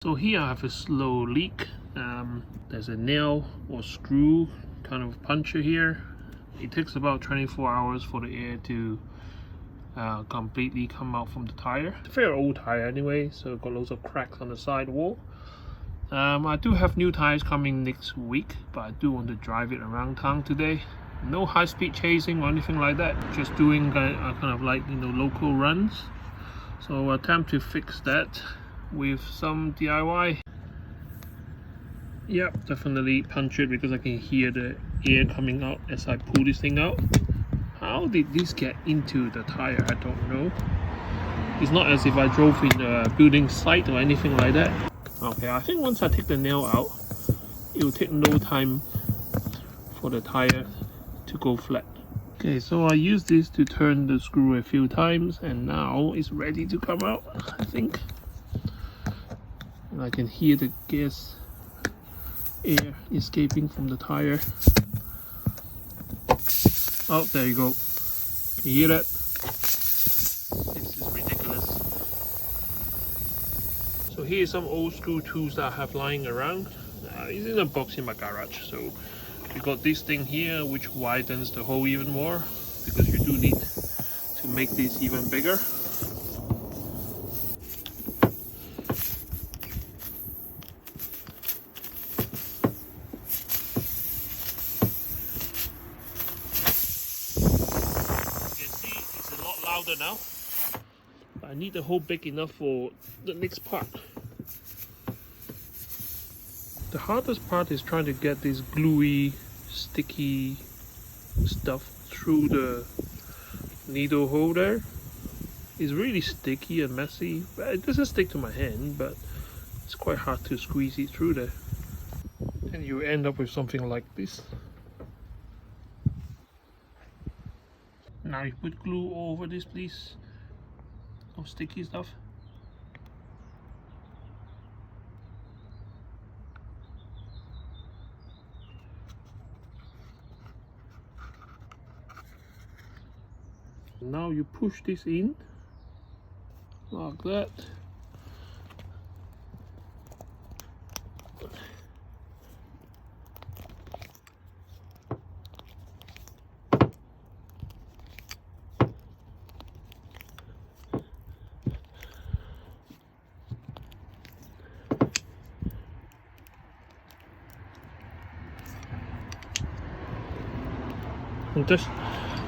So here I have a slow leak. There's a nail or screw kind of puncture here. It takes about 24 hours for the air to completely come out from the tire. It's a very old tire anyway, so got loads of cracks on the side wall. I do have new tires coming next week, but I do want to drive it around town today. No high-speed chasing or anything like that, just doing kind of like, you know, local runs. So I'll attempt to fix that with some DIY. Yep, definitely punctured because I can hear the air coming out as I pull this thing out. How did this get into the tire? I don't know. It's not as if I drove in a building site or anything like that. Okay, I think once I take the nail out, it will take no time for the tire to go flat. Okay, so I use this to turn the screw a few times and now it's ready to come out, I think. And I can hear the gas air escaping from the tire. Oh, there you go. Can you hear that? This is ridiculous. So here's some old screw tools that I have lying around. It's in a box in my garage. So we got this thing here which widens the hole even more because you do need to make this even bigger. Louder now, but I need the hole big enough for the next part. The hardest part is trying to get this gluey, sticky stuff through the needle hole there. It's really sticky and messy, but it doesn't stick to my hand, but it's quite hard to squeeze it through there. And you end up with something like this. Now you put glue all over this, please. No sticky stuff. Now you push this in like that.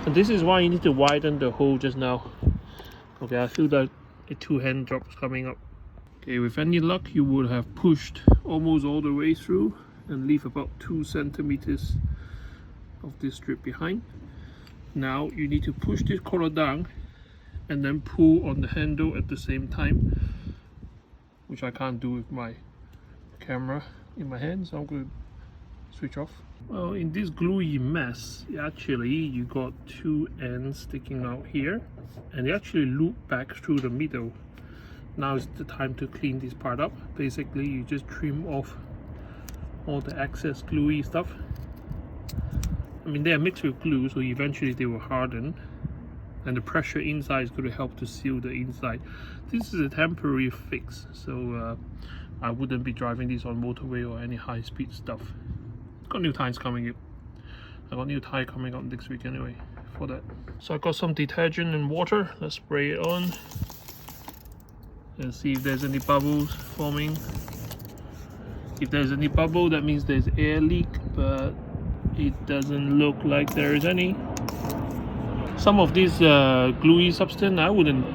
And this is why you need to widen the hole just now. Okay, I feel that a two-hand drops coming up. Okay, with any luck you would have pushed almost all the way through and leave about 2 centimeters of this strip behind. Now you need to push this collar down and then pull on the handle at the same time, which I can't do with my camera in my hand, so I'm going to switch off. Well, in this gluey mess, actually you got 2 ends sticking out here and they actually loop back through the middle. Now is the time to clean this part up. Basically you just trim off all the excess gluey stuff. I mean, they are mixed with glue, so eventually they will harden, and the pressure inside is going to help to seal the inside. This is a temporary fix, so I wouldn't be driving this on motorway or any high-speed stuff. Got new tires coming in. I got new tire coming up next week anyway for that. So I got some detergent and water. Let's spray it on and see if there's any bubbles forming. If there's any bubble, that means there's air leak, but it doesn't look like there is any. Some of these gluey substance, I wouldn't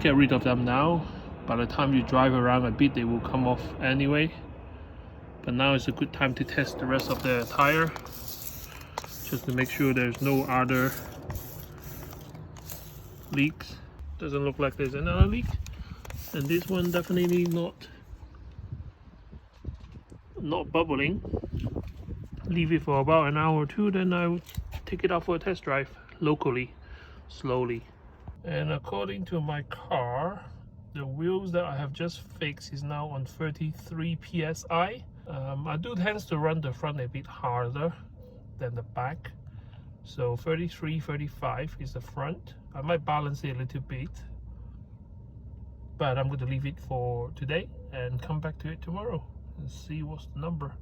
get rid of them now. By the time you drive around a bit, they will come off anyway. But now is a good time to test the rest of the tire, just to make sure there's no other leaks. Doesn't look like there's another leak, and this one definitely not bubbling. Leave it for about an hour or two, then I'll take it out for a test drive locally, slowly. And according to my car, the wheels that I have just fixed is now on 33 psi. I do tend to run the front a bit harder than the back, so 33, 35 is the front. I might balance it a little bit, but I'm going to leave it for today and come back to it tomorrow and see what's the number.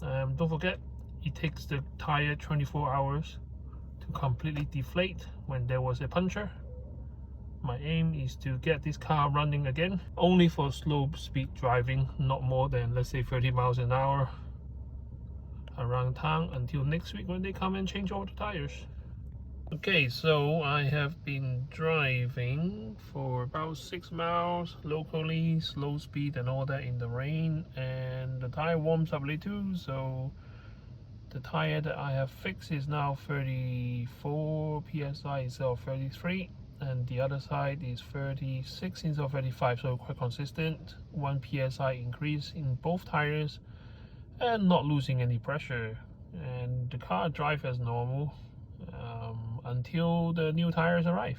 Don't forget, it takes the tire 24 hours to completely deflate when there was a puncture. My aim is to get this car running again, only for slow speed driving, not more than, let's say, 30 miles an hour around town until next week when they come and change all the tires. Okay, so I have been driving for about 6 miles locally, slow speed and all that in the rain, and the tire warms up a little, so the tire that I have fixed is now 34 psi instead of 33, and the other side is 36 instead of 35, so quite consistent. 1 psi increase in both tires and not losing any pressure, and the car drives as normal until the new tires arrive.